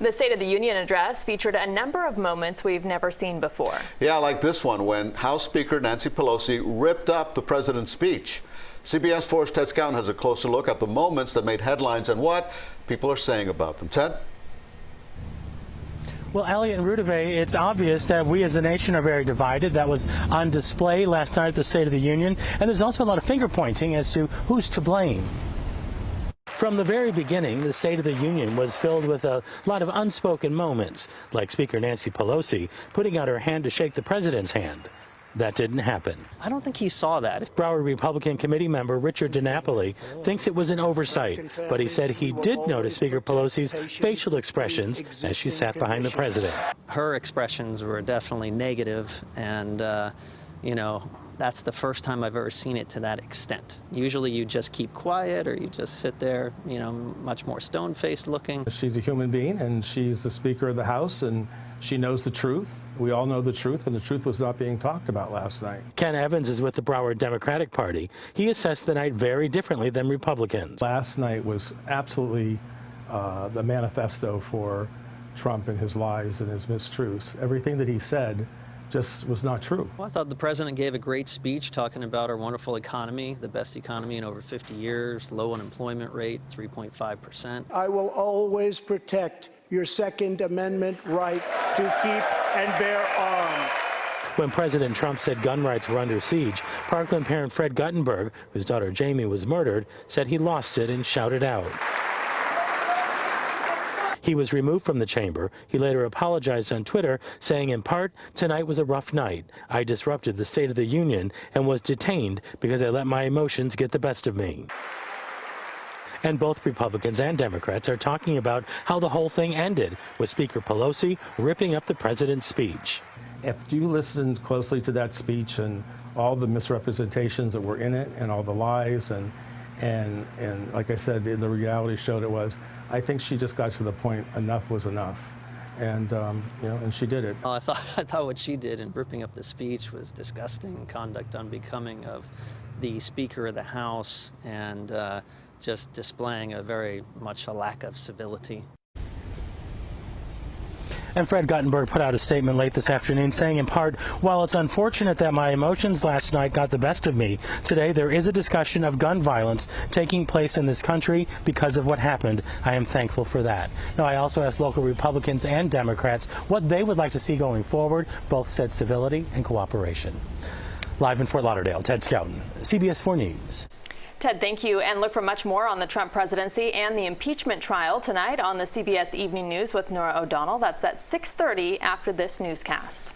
The State of the Union address featured a number of moments we've never seen before. Yeah, like this one when House Speaker Nancy Pelosi ripped up the president's speech. CBS 4's Ted Scouten has a closer look at the moments that made headlines and what people are saying about them. Ted? Well, Elliot and Rudabeh, it's obvious that we as a nation are very divided. That was on display last night at the State of the Union. And there's also a lot of finger pointing as to who's to blame. From the very beginning, the State of the Union was filled with a lot of unspoken moments, like Speaker Nancy Pelosi putting out her hand to shake the president's hand. That didn't happen. I don't think he saw that. Broward Republican committee member Richard DiNapoli thinks it was an oversight, but he said he did notice Speaker Pelosi's facial expressions as she sat behind the president. Her expressions were definitely negative, and, you know, that's the first time I've ever seen it to that extent. Usually you just keep quiet or you just sit there, you know, much more stone-faced looking. She's a human being, and she's the Speaker of the House, and she knows the truth. We all know the truth, and the truth was not being talked about last night. Ken Evans is with the Broward Democratic Party. He assessed the night very differently than Republicans. Last night was absolutely the manifesto for Trump and his lies and his mistruths. Everything that he said just was not true. Well, I thought the president gave a great speech talking about our wonderful economy, the best economy in over 50 years, low unemployment rate, 3.5%. I will always protect your Second Amendment right to keep and bear arms. When President Trump said gun rights were under siege, Parkland parent Fred Guttenberg, whose daughter Jamie was murdered, said he lost it and shouted out. He was removed from the chamber. He later apologized on Twitter, saying in part, "Tonight was a rough night. I disrupted the State of the Union and was detained because I let my emotions get the best of me." And both Republicans and Democrats are talking about how the whole thing ended, with Speaker Pelosi ripping up the president's speech. If you listened closely to that speech and all the misrepresentations that were in it and all the lies and like I said, in the reality show it was, I think she just got to the point enough was enough. And, you know, and she did it. Well, I thought what she did in ripping up the speech was disgusting conduct unbecoming of the Speaker of the House and just displaying a very much a lack of civility. And Fred Guttenberg put out a statement late this afternoon saying in part, "While it's unfortunate that my emotions last night got the best of me, today there is a discussion of gun violence taking place in this country because of what happened. I am thankful for that." Now, I also asked local Republicans and Democrats what they would like to see going forward. Both said civility and cooperation. Live in Fort Lauderdale, Ted Scouten, CBS 4 News. Ted, thank you. And look for much more on the Trump presidency and the impeachment trial tonight on the CBS Evening News with Norah O'Donnell. That's at 6:30 after this newscast.